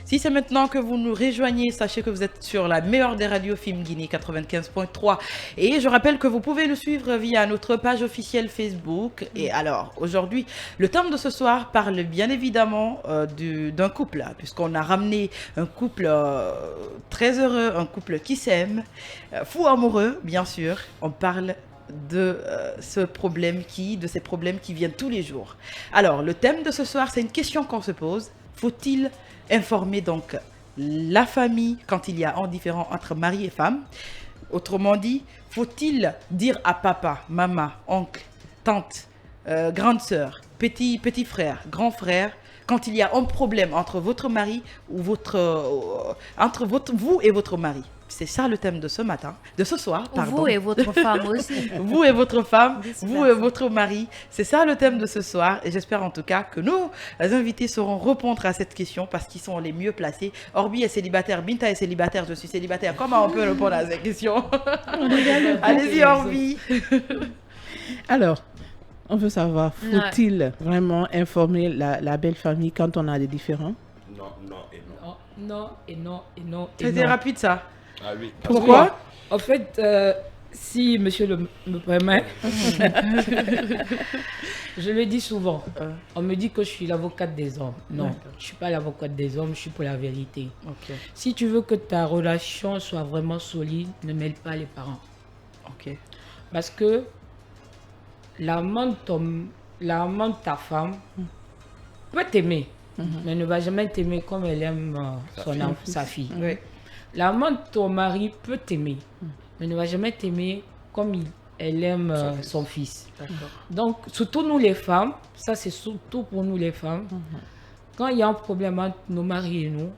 Si c'est maintenant que vous nous rejoignez, sachez que vous êtes sur la meilleure des radios Film Guinée 95.3. Et je rappelle que vous pouvez nous suivre via notre page officielle Facebook. Et alors, aujourd'hui, le thème de ce soir parle bien évidemment d'un couple, là, puisqu'on a ramené un couple très heureux, un couple qui s'aime, fou amoureux, bien sûr. On parle de ces problèmes qui viennent tous les jours. Alors, le thème de ce soir, c'est une question qu'on se pose. Faut-il informer donc la famille quand il y a un différend entre mari et femme? Autrement dit, faut-il dire à papa, maman, oncle, tante, grande sœur, petit frère, grand frère, quand il y a un problème entre votre mari ou vous et votre mari? C'est ça le thème de ce matin, de ce soir, pardon. Vous et votre femme aussi. Vous et votre femme, vous et votre mari. C'est ça le thème de ce soir. Et j'espère en tout cas que nos invités sauront répondre à cette question parce qu'ils sont les mieux placés. Orbi est célibataire, Binta est célibataire, je suis célibataire. Comment on peut répondre à cette question? Allez-y, Orbi. Alors, on veut savoir, faut-il vraiment informer la belle famille quand on a des différends? Non, non et non. Non, et non, et non, et C'était non. rapide ça. Ah oui. Pourquoi? En fait, si monsieur me permet, je le dis souvent. On me dit que je suis l'avocate des hommes. Non, je ne suis pas l'avocate des hommes, je suis pour la vérité. Ok. Si tu veux que ta relation soit vraiment solide, ne mêle pas les parents. Ok. Parce que la maman de ta femme peut t'aimer, mais ne va jamais t'aimer comme elle aime sa fille. Oui. La maman de ton mari peut t'aimer, mais ne va jamais t'aimer comme elle aime son fils. D'accord. Donc, surtout nous les femmes, ça c'est surtout pour nous les femmes, quand il y a un problème entre nos maris et nous,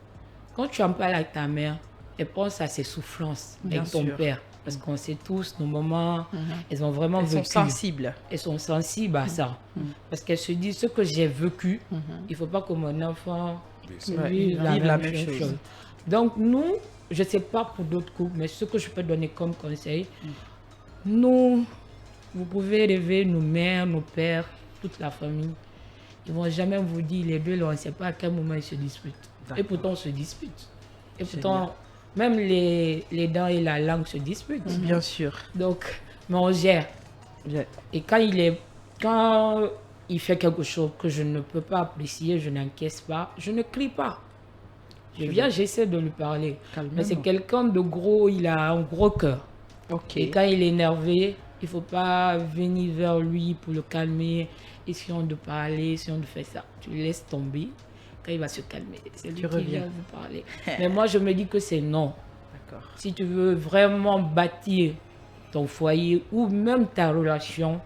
quand tu en parles avec ta mère, elle pense à ses souffrances Bien avec ton sûr. père. Parce qu'on sait tous, nos mamans, elles ont vraiment Elles sont vécu. sensibles. Elles sont sensibles à ça. Parce qu'elles se disent, ce que j'ai vécu, il ne faut pas que mon enfant Ouais, vive vive la même chose. Donc nous, je ne sais pas pour d'autres couples, mais ce que je peux donner comme conseil, nous, vous pouvez rêver nos mères, nos pères, toute la famille. Ils ne vont jamais vous dire, les deux, là, on ne sait pas à quel moment ils se disputent. Et pourtant, on se dispute. Et pourtant, même les dents et la langue se disputent. Bien sûr. Donc, mais on gère. Et quand il fait quelque chose que je ne peux pas apprécier, je n'encaisse pas, je ne crie pas. Je viens, j'essaie de lui parler. Mais c'est quelqu'un de gros, il a un gros cœur. Ok. Et quand il est énervé, il ne faut pas venir vers lui pour le calmer. Essayons de parler, essayons de faire ça. Tu le laisses tomber. Quand il va se calmer, c'est lui qui vient vous parler. Mais moi, je me dis que c'est non. D'accord. Si tu veux vraiment bâtir ton foyer ou même ta relation,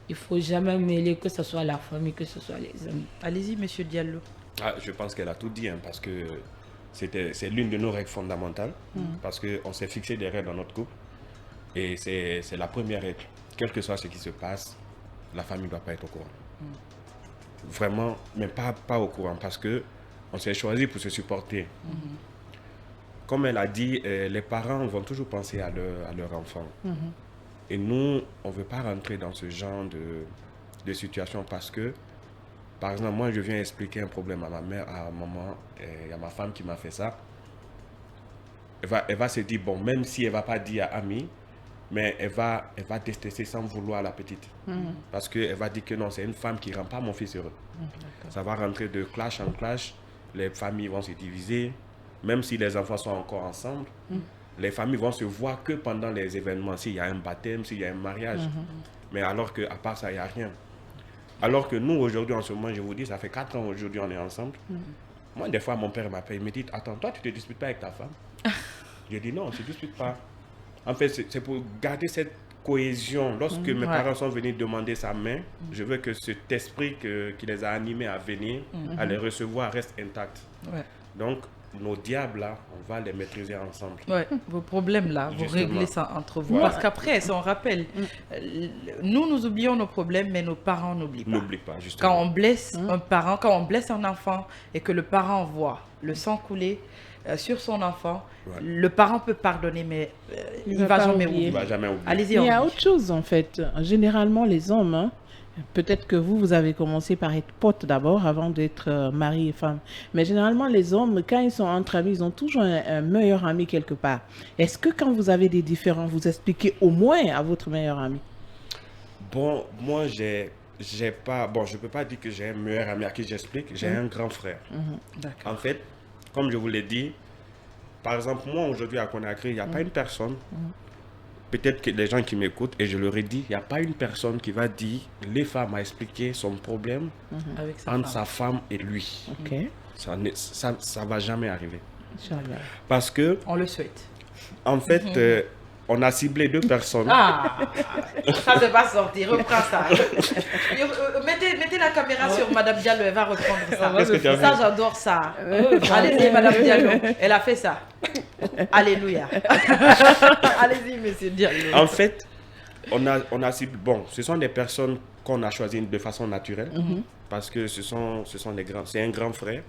il ne faut jamais mêler que ce soit la famille, que ce soit les amis. Allez-y, monsieur Diallo. Ah, je pense qu'elle a tout dit, parce que c'est l'une de nos règles fondamentales, parce qu'on s'est fixé des règles dans notre couple. Et c'est la première règle. Quel que soit ce qui se passe, la famille ne doit pas être au courant. Vraiment, mais pas au courant, parce qu'on s'est choisi pour se supporter. Comme elle a dit, les parents vont toujours penser à leur enfant. Et nous, on ne veut pas rentrer dans ce genre de situation parce que, par exemple, moi, je viens expliquer un problème à ma mère, à maman, il y a ma femme qui m'a fait ça. Elle va se dire, bon, même si elle ne va pas dire à Ami, mais elle va détester sans vouloir la petite. Parce qu'elle va dire que non, c'est une femme qui ne rend pas mon fils heureux. Ça va rentrer de clash en clash, les familles vont se diviser, même si les enfants sont encore ensemble, les familles vont se voir que pendant les événements, s'il y a un baptême, s'il y a un mariage. Mais alors qu'à part ça, il n'y a rien. Alors que nous, aujourd'hui, en ce moment, je vous dis, ça fait 4 ans aujourd'hui, on est ensemble. Moi, des fois, mon père m'appelle, il me dit, attends, toi, tu ne te disputes pas avec ta femme? Je dis, non, on ne se dispute pas. En fait, c'est pour garder cette cohésion. Lorsque mes parents sont venus demander sa main, je veux que cet esprit qui les a animés à venir, à les recevoir, reste intact. Donc, nos diables, là, on va les maîtriser ensemble. Ouais, vos problèmes, là, vous Justement. réglez ça entre vous. Parce qu'après, si on rappelle, nous oublions nos problèmes, mais nos parents n'oublient pas. N'oublie pas, justement. Quand on blesse un parent, quand on blesse un enfant et que le parent voit le sang couler sur son enfant, le parent peut pardonner, mais il ne va jamais oublier. Il va jamais oublier. Allez-y, Il y a Henri. autre chose en fait. Généralement, les hommes, Peut-être que vous avez commencé par être potes d'abord avant d'être mari et femme. Mais généralement, les hommes, quand ils sont entre amis, ils ont toujours un meilleur ami quelque part. Est-ce que quand vous avez des différends, vous expliquez au moins à votre meilleur ami? Bon, moi, j'ai pas... Bon, je peux pas dire que j'ai un meilleur ami à qui j'explique. J'ai un grand frère. D'accord. En fait, comme je vous l'ai dit, par exemple, moi, aujourd'hui, à Conakry, il n'y a pas une personne... Peut-être que les gens qui m'écoutent, et je leur ai dit, il n'y a pas une personne qui va dire, les femmes a expliqué son problème Avec sa entre femme. sa femme et lui. Ok. Ça va jamais arriver. Inch'Allah. Parce que, On le souhaite. en fait, on a ciblé deux personnes. Ah, ça ne va pas sortir. Reprends ça. Mettez la caméra sur Madame Diallo, elle va reprendre ça. Qu'est-ce que tu as Ça, vu? j'adore ça. Allez-y, Madame Diallo. Elle a fait ça. Alléluia. Allez-y, Monsieur Diallo. En fait, on a ciblé... Bon, ce sont des personnes qu'on a choisies de façon naturelle. Parce que ce sont des grands... C'est un grand frère.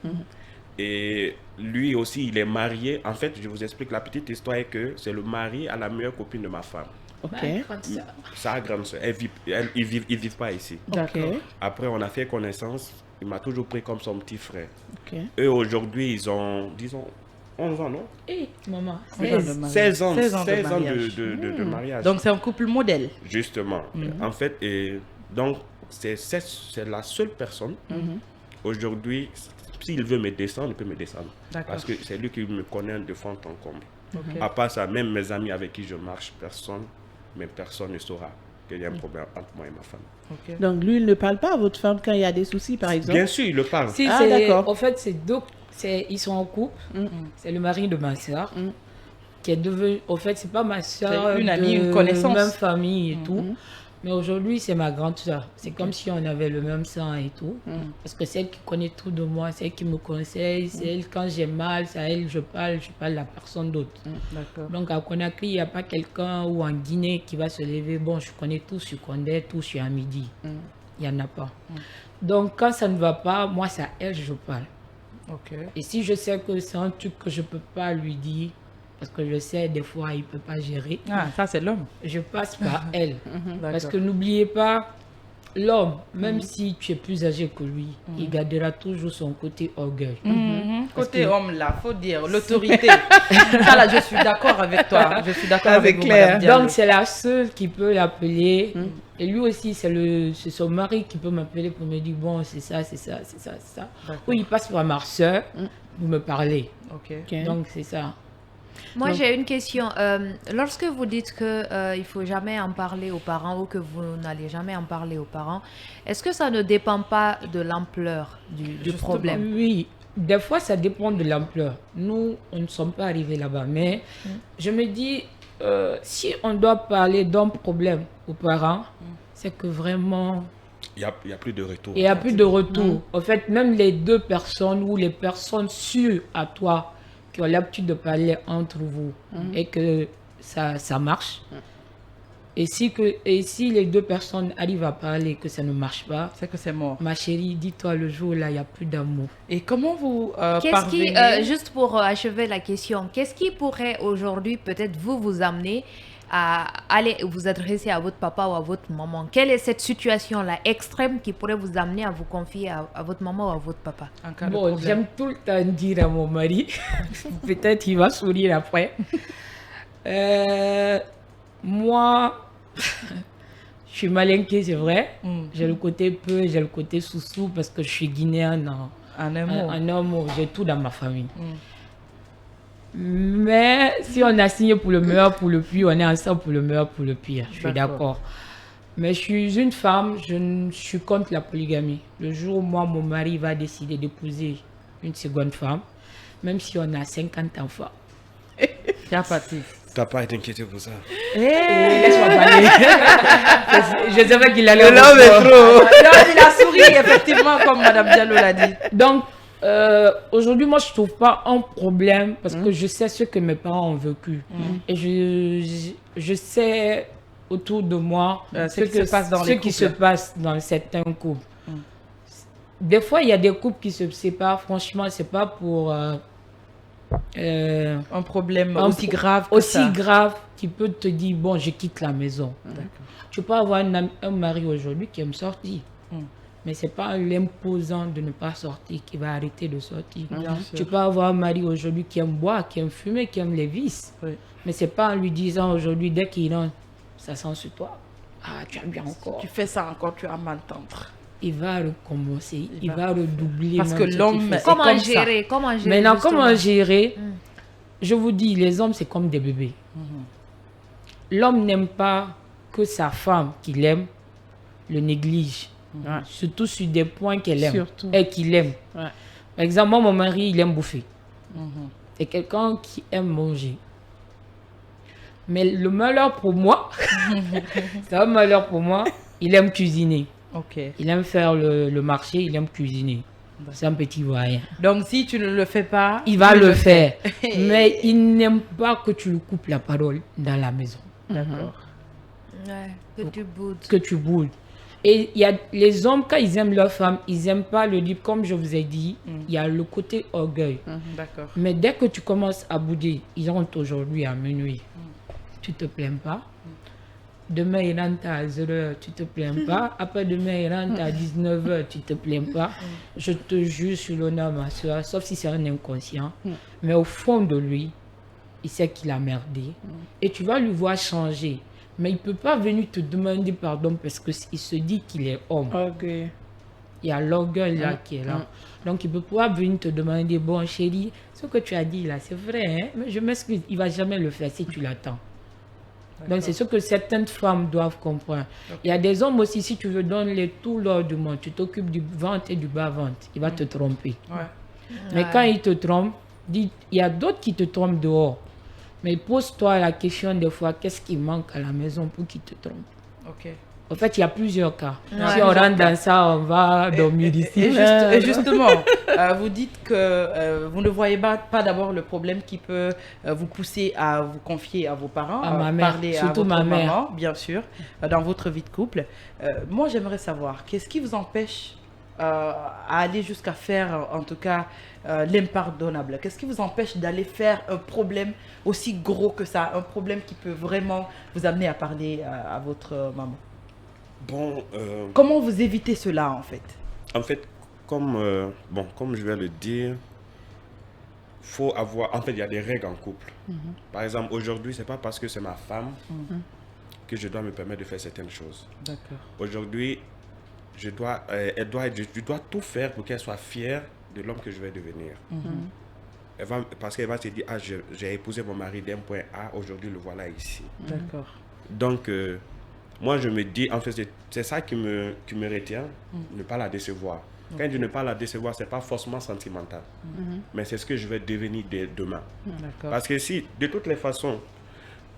Et lui aussi, il est marié. En fait, je vous explique, la petite histoire est que c'est le mari à la meilleure copine de ma femme. Ok. Sa grande soeur. Ils vivent pas ici. Ok. Après, on a fait connaissance. Il m'a toujours pris comme son petit frère. Ok. Eux, aujourd'hui, ils ont, disons, 11 ans, non? Hé, maman, 16 ans, 16 ans de 16 ans mariage. de mariage. Donc, c'est un couple modèle. Justement. En fait, et donc, c'est la seule personne. Aujourd'hui, s'il veut me descendre, il peut me descendre. D'accord. Parce que c'est lui qui me connaît de fond en comble. Ok. À part ça, même mes amis avec qui je marche, personne ne saura qu'il y a un problème entre moi et ma femme. Ok. Donc, lui, il ne parle pas à votre femme quand il y a des soucis, par exemple? Bien sûr, il le parle. Si, Ah, c'est- d'accord. En fait, ils sont en couple. C'est le mari de ma soeur qui est devenu. En fait, c'est pas ma soeur. C'est une amie, une connaissance. Même famille et tout. Mais aujourd'hui, c'est ma grande soeur. C'est comme si on avait le même sang et tout. Parce que c'est elle qui connaît tout de moi, c'est elle qui me conseille, c'est elle, quand j'ai mal, c'est à elle je parle à personne d'autre. D'accord. Donc à Conakry, il n'y a pas quelqu'un ou en Guinée qui va se lever. Bon, je connais tout, je connais tout, je suis à midi. Il n'y en a pas. Donc quand ça ne va pas, moi, c'est à elle que je parle. Ok. Et si je sais que c'est un truc que je ne peux pas lui dire, parce que je sais des fois il ne peut pas gérer, Ah, ça, c'est l'homme. je passe par elle. Parce D'accord. que n'oubliez pas, l'homme, même si tu es plus âgé que lui, il gardera toujours son côté orgueil. Côté homme, là, faut dire, l'autorité. Ça, là, je suis d'accord avec toi. Je suis d'accord avec vous, clair. Madame Diallo. Donc c'est la seule qui peut l'appeler. Et lui aussi, c'est son mari qui peut m'appeler pour me dire, bon, c'est ça, c'est ça, c'est ça, c'est ça. D'accord. Ou il passe par ma soeur pour me parler. Ok. Ok. Donc c'est ça. Moi, j'ai une question. Lorsque vous dites que il faut jamais en parler aux parents ou que vous n'allez jamais en parler aux parents, est-ce que ça ne dépend pas de l'ampleur du Justement, problème? Oui, des fois ça dépend de l'ampleur. Nous, on ne sommes pas arrivés là-bas. Mais je me dis, si on doit parler d'un problème aux parents, c'est que vraiment, Il n'y a plus de retour. il n'y a plus de retour. En fait, même les deux personnes ou les personnes sûres à toi qui ont l'habitude de parler entre vous et que ça marche. Et si les deux personnes arrivent à parler que ça ne marche pas, C'est que c'est mort. ma chérie, dis-toi le jour là, il n'y a plus d'amour. Et comment vous Qu'est-ce qui, parvenez... juste pour achever la question, qu'est-ce qui pourrait aujourd'hui peut-être vous amener à aller vous adresser à votre papa ou à votre maman? Quelle est cette situation-là extrême qui pourrait vous amener à vous confier à votre maman ou à votre papa? en cas de Bon, problème? j'aime tout le temps dire à mon mari, peut-être il va sourire après. Moi, je suis malinquée, c'est vrai. J'ai le côté peu, j'ai le côté sous-sous parce que je suis guinéenne En un mot. en un mot, j'ai tout dans ma famille. Mais si on a signé pour le meilleur, pour le pire, on est ensemble pour le meilleur, pour le pire. Je suis D'accord. d'accord. Mais je suis une femme, je suis contre la polygamie. Le jour où moi, mon mari va décider d'épouser une seconde femme, même si on a 50 enfants. C'est parti. Tu n'as pas à t'inquiéter pour ça. Laisse-moi parler. Je savais qu'il allait. Non, il a souri, effectivement, comme Madame Diallo l'a dit. Donc, aujourd'hui, moi, je ne trouve pas un problème parce que je sais ce que mes parents ont vécu. Et je sais autour de moi ce qui se passe dans ce les qui couples. se passe dans certains couples. Des fois, il y a des couples qui se séparent. Franchement, c'est pas pour Un problème Un aussi grave que aussi ça. grave qui peut te dire, bon, je quitte la maison. D'accord. Tu peux avoir un mari aujourd'hui qui aime sortir. Mais ce n'est pas l'imposant de ne pas sortir qui va arrêter de sortir. Bien Tu sûr. peux avoir un mari aujourd'hui qui aime boire, qui aime fumer, qui aime les vices. Oui. Mais ce n'est pas en lui disant aujourd'hui, dès qu'il rentre, ça sent sur toi. Ah, tu as bien encore. Tu fais ça encore, tu vas m'entendre. Il va recommencer, il va- va redoubler. Parce même que ce qu'il l'homme fait. est Comment comme ça. gérer? Comment gérer? Maintenant, justement? comment gérer? Je vous dis, les hommes, c'est comme des bébés. L'homme n'aime pas que sa femme qu'il aime le néglige. Ouais. Surtout sur des points qu'elle aime Surtout. et qu'il aime. Ouais. Par exemple, moi, mon mari, il aime bouffer. C'est quelqu'un qui aime manger. Mais le malheur pour moi, c'est un malheur pour moi, il aime cuisiner. Ok. Il aime faire le marché, il aime cuisiner. C'est un petit voyant. Donc si tu ne le fais pas, Il va tu le faire. fais. Mais il n'aime pas que tu lui coupes la parole dans la maison. D'accord. Ouais, que tu boudes. Que tu boudes. Et il y a les hommes, quand ils aiment leur femme, ils n'aiment pas le dire. Comme je vous ai dit, il y a le côté orgueil. D'accord. Mais dès que tu commences à bouder, ils rentrent aujourd'hui à minuit. Tu te plains pas. Demain, ils rentrent à 0h, tu te plains pas. Après-demain, ils rentrent à 19h, tu te plains pas. Je te jure sur l'honneur, ma soeur, sauf si c'est un inconscient. Mais au fond de lui, il sait qu'il a merdé. Et tu vas lui voir changer. Mais il ne peut pas venir te demander pardon parce qu'il se dit qu'il est homme. Ok. Il y a l'orgueil là qui est là. Donc, il peut pas venir te demander, bon, chérie, ce que tu as dit là, c'est vrai, hein? Mais je m'excuse, il va jamais le faire si tu l'attends. Donc, c'est ce que certaines femmes doivent comprendre. Il y a des hommes aussi, si tu veux donner tout l'or du monde, tu t'occupes du ventre et du bas-ventre, il va te tromper. Ouais. Mais quand il te trompe, il y a d'autres qui te trompent dehors. Mais pose-toi la question des fois, qu'est-ce qui manque à la maison pour qu'il te trompe? Ok. En fait, il y a plusieurs cas. Ouais. Si on rentre dans ça, on va dormir ici. Et justement, vous dites que vous ne voyez pas d'abord le problème qui peut vous pousser à vous confier à vos parents, À ma mère, parler surtout à votre ma mère. maman, bien sûr, dans votre vie de couple. Moi, j'aimerais savoir, qu'est-ce qui vous empêche à aller jusqu'à faire, en tout cas, l'impardonnable? Qu'est-ce qui vous empêche d'aller faire un problème aussi gros que ça, un problème qui peut vraiment vous amener à parler à votre maman? Bon, Comment vous évitez cela, en fait? en fait, comme je vais le dire, faut avoir. En fait, il y a des règles en couple. Par exemple, aujourd'hui, c'est pas parce que c'est ma femme que je dois me permettre de faire certaines choses. D'accord. Aujourd'hui, je dois tout faire pour qu'elle soit fière de l'homme que je vais devenir. Parce qu'elle va se dire, ah, j'ai épousé mon mari d'un point A, aujourd'hui le voilà ici. D'accord. Donc, moi, je me dis, en fait, c'est ça qui me retient, ne pas la décevoir. Quand je dis ne pas la décevoir, ce n'est pas forcément sentimental, mais c'est ce que je vais devenir demain. D'accord. Parce que si, de toutes les façons,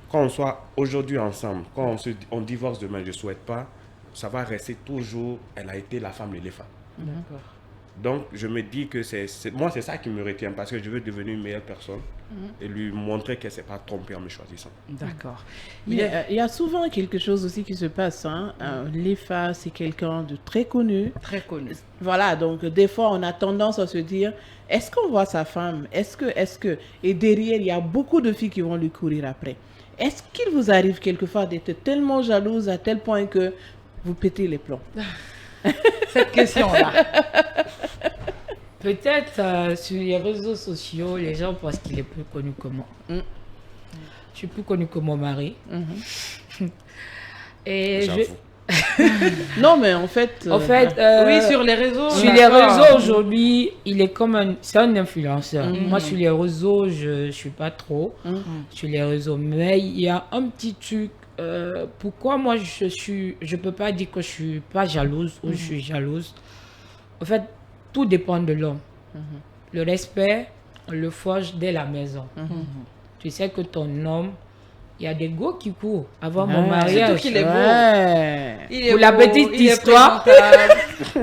quand on soit aujourd'hui ensemble, quand on divorce demain, je ne souhaite pas, ça va rester toujours, elle a été la femme de l'éléphant. D'accord. Donc, je me dis que moi, c'est ça qui me retient, parce que je veux devenir une meilleure personne et lui montrer qu'elle ne s'est pas trompée en me choisissant. D'accord. Il y a souvent quelque chose aussi qui se passe. Hein. L'EFA, c'est quelqu'un de très connu. Très connu. Voilà, donc des fois, on a tendance à se dire, est-ce qu'on voit sa femme? Est-ce que... Et derrière, il y a beaucoup de filles qui vont lui courir après. Est-ce qu'il vous arrive quelquefois d'être tellement jalouse à tel point que vous pétez les plombs? Cette question-là. Peut-être sur les réseaux sociaux, les gens pensent qu'il est plus connu que moi. Je suis plus connue que mon mari. Et J'avoue. Non, mais en fait... Oui, sur les réseaux. sur les réseaux aujourd'hui, il est comme c'est un influenceur. Moi, sur les réseaux, je suis pas trop sur les réseaux. Mais il y a un petit truc. Pourquoi moi, je peux pas dire que je suis pas jalouse ou je suis jalouse. En fait, tout dépend de l'homme. Le respect, on le forge dès la maison. Tu sais que ton homme, il y a des go qui courent avant mon mariage. Surtout qu'il est beau. Ouais. Il est Pour la beau, petite il est histoire. présentable,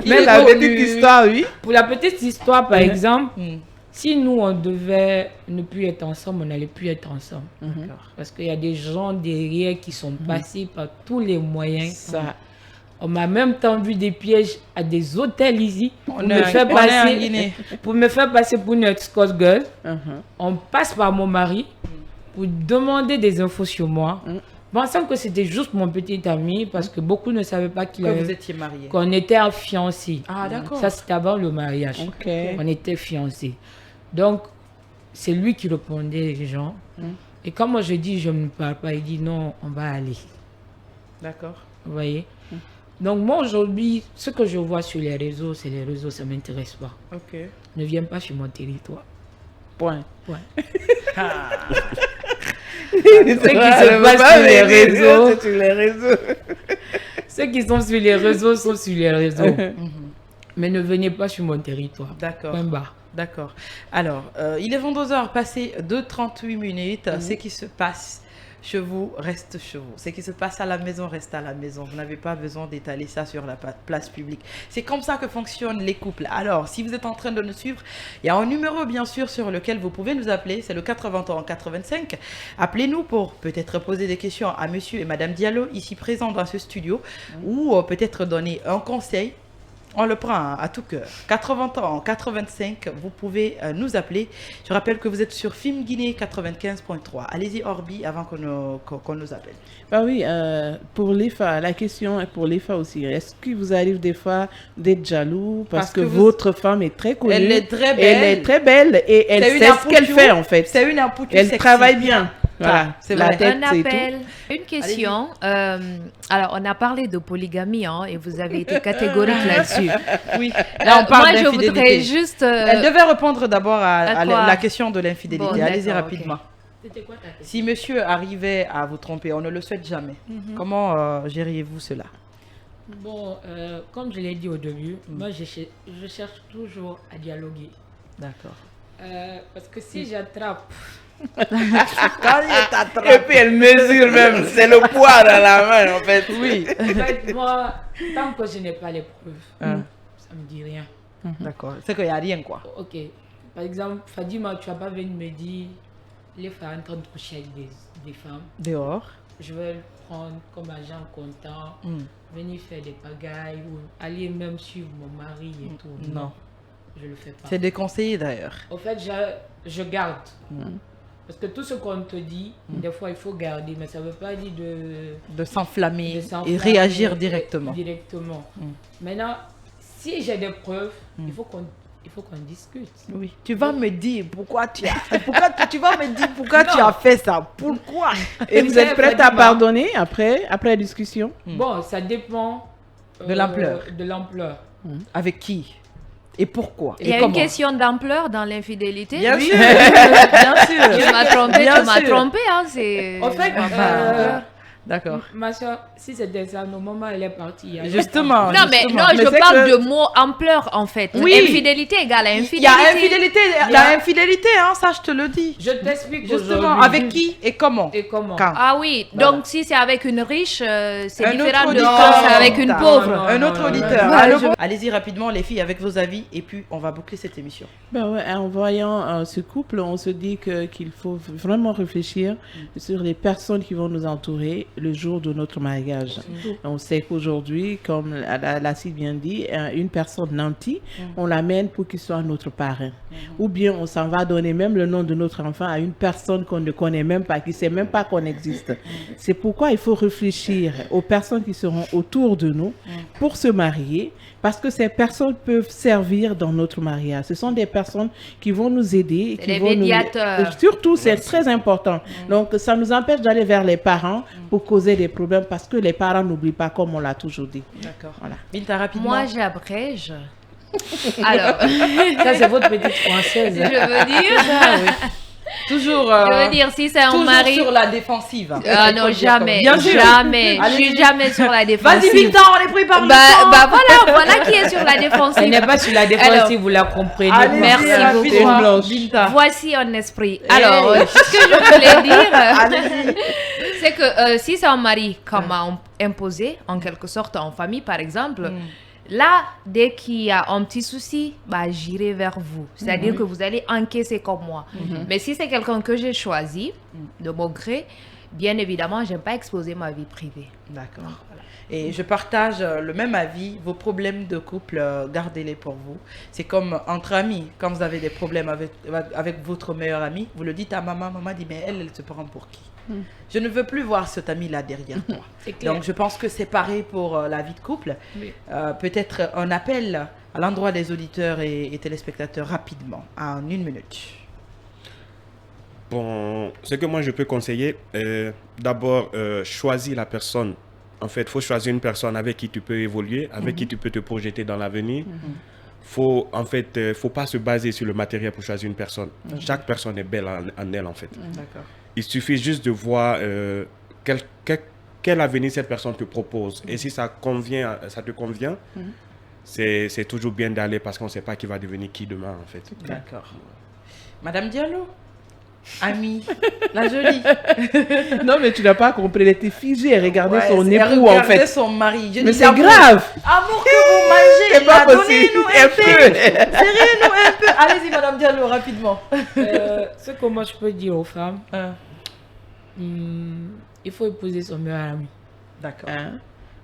il Mais est la connu. petite histoire, oui. Pour la petite histoire, par exemple, Mm. si nous, on devait ne plus être ensemble, on n'allait plus être ensemble. D'accord. Parce qu'il y a des gens derrière qui sont passés par tous les moyens. Ça. On m'a même tendu des pièges à des hôtels ici pour On me est faire en Guinée. passer pour une escort girl. Mhm. On passe par mon mari pour demander des infos sur moi, pensant que c'était juste mon petit ami parce que beaucoup ne savaient pas Que vous étiez marié. qu'on était fiancés. Ah, d'accord. Ça, c'était avant le mariage. Ok. On était fiancés. Donc, c'est lui qui répondait les gens. Et quand moi je dis je ne parle pas, il dit non, on va aller. D'accord. Vous voyez? Donc moi aujourd'hui, ce que je vois sur les réseaux, c'est les réseaux, ça ne m'intéresse pas. Ok. Ne viens pas sur mon territoire. Point. Ouais. Ce qui se passe sur les réseaux. sur les réseaux. Ceux qui sont sur les réseaux sont sur les réseaux. Mais ne venez pas sur mon territoire. D'accord. Point barre. D'accord. Alors, il est 22h passé de 38 minutes. Ce qui se passe chez vous reste chez vous. Ce qui se passe à la maison reste à la maison. Vous n'avez pas besoin d'étaler ça sur la place publique. C'est comme ça que fonctionnent les couples. Alors, si vous êtes en train de nous suivre, il y a un numéro bien sûr sur lequel vous pouvez nous appeler. C'est le 81 85. Appelez-nous pour peut-être poser des questions à monsieur et madame Diallo ici présents dans ce studio ou peut-être donner un conseil. On le prend à tout cœur. 80 ans, 85, vous pouvez nous appeler. Je rappelle que vous êtes sur Film Guinée 95.3. Allez-y, Orbi, avant qu'on nous appelle. Bah oui, pour l'EFA, la question est pour l'EFA aussi. Est-ce qu'il vous arrive des fois d'être jaloux parce que votre femme est très connue? Elle est très belle. Elle est très belle et elle C'est une sait ce qu'elle Ampoutou. fait en fait. C'est une Ampoutou Elle sexy. travaille bien. Voilà, c'est la vrai. tête, Un c'est tout. appel, une question. Alors, on a parlé de polygamie hein, et vous avez été catégorique là-dessus. Oui. Là, on parle moi, je d'infidélité. voudrais juste. Elle devait répondre d'abord à quoi? la question de l'infidélité. Bon, Allez-y d'accord, rapidement. C'était quoi ta question? Si monsieur arrivait à vous tromper, on ne le souhaite jamais. Comment gériez-vous cela? Bon, comme je l'ai dit au début, moi je cherche toujours à dialoguer. D'accord. Parce que si j'attrape, Et puis elle mesure même, c'est le poids dans la main en fait. Oui. en fait, moi, tant que je n'ai pas les preuves, ça me dit rien. D'accord. C'est qu'il n'y a rien, quoi. Ok, par exemple, Fadima, tu vas pas venir me dire, les femmes en train de coucher avec des femmes. Dehors. Je vais le prendre comme agent comptant, venir faire des pagailles ou aller même suivre mon mari et tout. Non. Je le fais pas. C'est déconseillé d'ailleurs. En fait, je garde. Parce que tout ce qu'on te dit, des fois, il faut garder, mais ça ne veut pas dire De s'enflammer de s'enflammer et réagir directement. Maintenant, si j'ai des preuves, il faut qu'on discute. Oui. Tu vas me dire pourquoi tu vas me dire pourquoi tu as fait ça. Pourquoi? Et vous êtes prête à pardonner après la discussion? Bon, ça dépend De l'ampleur. De l'ampleur. Avec qui? Et pourquoi? Il y a une question d'ampleur dans l'infidélité. Bien Oui. sûr. Bien sûr. Tu m'as trompé, Bien tu m'as sûr. trompé. Hein, c'est... En fait, D'accord. ma soeur, si c'était ça, nos mamans, elle est partie. il y a Justement. Non, mais justement. non, je c'est parle que- de mot ampleur en fait. Oui. Infidélité égale à Il y infidélité. a infidélité, il y a infidélité, hein, ça je te le dis. Je t'explique Justement, aujourd'hui. avec qui et comment? Et comment? Quand? Ah oui, Voilà. donc si c'est avec une riche, c'est Un différent autre de auditeur. quand c'est avec une Non, pauvre. non. Un autre auditeur. non. Allô, Ouais, Allez-y rapidement les filles avec vos avis et puis on va boucler cette émission. Ben ouais, en voyant ce couple, on se dit qu'il faut vraiment réfléchir sur les personnes qui vont nous entourer le jour de notre mariage. On sait qu'aujourd'hui, comme la Cyd vient dit, une personne nantie, on l'amène pour qu'il soit notre parrain. Ou bien on s'en va donner même le nom de notre enfant à une personne qu'on ne connaît même pas, qui ne sait même pas qu'on existe. C'est pourquoi il faut réfléchir aux personnes qui seront autour de nous pour se marier, parce que ces personnes peuvent servir dans notre mariage. Ce sont des personnes qui vont nous aider. C'est qui les vont médiateurs. Nous... Surtout, c'est très important. Donc, ça nous empêche d'aller vers les parents pour causer des problèmes, parce que les parents n'oublient pas, comme on l'a toujours dit. D'accord. Voilà. Binta, rapidement. Moi, j'abrège. Alors, Ça, c'est votre petite française. je veux dire, Toujours, je veux dire, si c'est un toujours mari. sur la défensive. Ah Il faut non, le dire jamais, comme- Bien sûr. jamais. Je Allez-y. suis jamais sur la défensive. Vas-y Binta, on est pris par le Bah temps. voilà qui est sur la Elle défensive. n'est pas sur la défensive, vous la comprenez. Allez-y, Merci rapidement, beaucoup. Blanche. Binta. Voici un esprit. Alors, ce que je voulais dire, Allez-y. c'est que si c'est un mari qu'on m'a imposé, en quelque sorte, en famille par exemple, là, dès qu'il y a un petit souci, bah, j'irai vers vous. C'est-à-dire que vous allez encaisser comme moi. Mais si c'est quelqu'un que j'ai choisi, de mon gré, bien évidemment, j'aime pas exposer ma vie privée. D'accord. Et je partage le même avis. Vos problèmes de couple, gardez-les pour vous. C'est comme entre amis. Quand vous avez des problèmes avec votre meilleure amie, vous le dites à maman. Maman dit, mais elle se prend pour qui? Je ne veux plus voir cet ami-là derrière moi. C'est clair. Donc, je pense que c'est pareil pour la vie de couple. Oui. Peut-être un appel à l'endroit des auditeurs et téléspectateurs rapidement, en 1 minute. Bon, ce que moi je peux conseiller, d'abord, choisis la personne. En fait, il faut choisir une personne avec qui tu peux évoluer, avec qui tu peux te projeter dans l'avenir. Faut pas se baser sur le matériel pour choisir une personne. Chaque personne est belle en elle, en fait. D'accord. Il suffit juste de voir quel avenir cette personne te propose. Et si ça te convient, c'est toujours bien d'aller parce qu'on ne sait pas qui va devenir qui demain, en fait. D'accord. Madame Diallo, amie, la jolie. Non, mais tu n'as pas compris. Elle était figée. Regardez Ouais, son c'est- époux, en regardez fait. son mari. Je Mais dis, c'est amour- grave. Amour que vous mangez, C'est pas là, possible. donnez-nous un peu. Serrez-nous un peu. Allez-y, Madame Diallo, rapidement. Ce que moi je peux dire aux femmes, Hein, il faut épouser son meilleur ami. D'accord. Hein?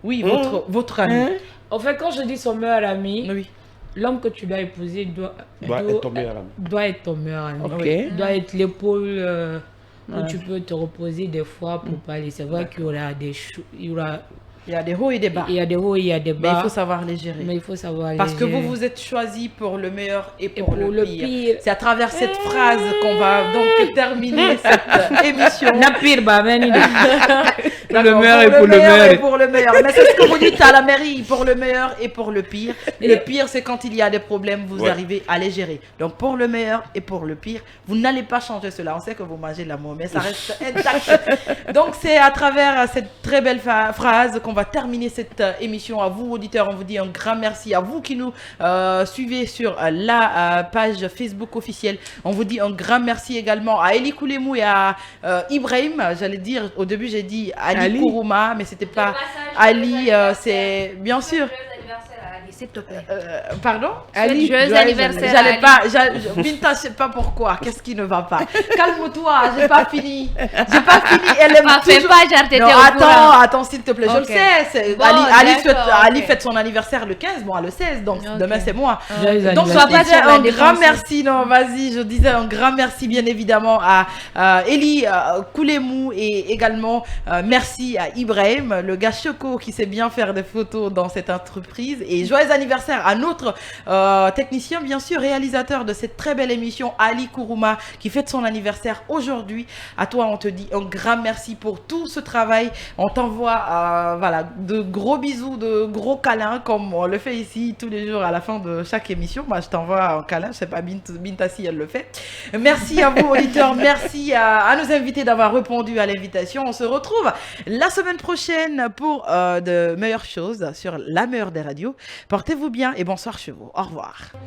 Oui, votre ami. Hein? En fait, quand je dis son meilleur ami, Oui. l'homme que tu dois épouser doit Être ton meilleur ami. doit être ton meilleur ami. Ok. Doit être l'épaule où Ouais. tu peux te reposer des fois pour parler. C'est vrai qu'il y aura Il y a des hauts et des bas. il y a des hauts et il y a des Mais bas. il faut savoir les gérer. Mais il faut savoir les Parce que vous gérer. vous êtes choisi pour le meilleur et Et pour, pour le le pire. pire. C'est à travers cette phrase qu'on va donc terminer cette émission. Na pire, bah, ben, D'accord, le meilleur et pour le meilleur meilleur. et pour le meilleur. Mais c'est ce que vous dites à la mairie, pour le meilleur et pour le pire. Le pire, c'est quand il y a des problèmes, vous Ouais. arrivez à les gérer. Donc pour le meilleur et pour le pire, vous n'allez pas changer cela. On sait que vous mangez de l'amour, mais ça reste intact. Donc c'est à travers cette très belle phrase qu'on va terminer cette émission. À vous, auditeurs, on vous dit un grand merci. À vous qui nous suivez sur la page Facebook officielle, on vous dit un grand merci également à Eli Koulemou et à Ibrahim. J'allais dire, au début j'ai dit Ali Kourouma, mais c'était pas Ali, c'est bien sûr. S'il te plaît. Pardon? Ali, Joyeux joyeux anniversaire. J'allais Ali. pas, Binta, je sais pas pourquoi, qu'est-ce qui ne va pas. Calme-toi, j'ai pas fini. J'ai pas fini, elle aime Bah, fais toujours... pas, genre, t'étais Non, au courant. attends, s'il te plaît, je le Ok. sais. Bon, Ali d'accord, fête son anniversaire le 15, moi le 16, donc Ok. demain c'est moi. Joyeux Donc je Sois pas disais sur la un grand défensive. merci, non vas-y, je disais un grand merci bien évidemment à Eli Koulemou et également merci à Ibrahim, le gars choco qui sait bien faire des photos dans cette entreprise, et joyeux anniversaire à notre technicien bien sûr, réalisateur de cette très belle émission, Ali Kourouma, qui fête son anniversaire aujourd'hui. À toi on te dit un grand merci pour tout ce travail, on t'envoie voilà, de gros bisous, de gros câlins comme on le fait ici tous les jours à la fin de chaque émission. Moi je t'envoie un câlin, je sais pas Binta si elle le fait. Merci à vous auditeurs, merci à nos invités d'avoir répondu à l'invitation. On se retrouve la semaine prochaine pour de meilleures choses sur la meilleure des radios. Portez-vous bien et bonsoir chez vous. Au revoir.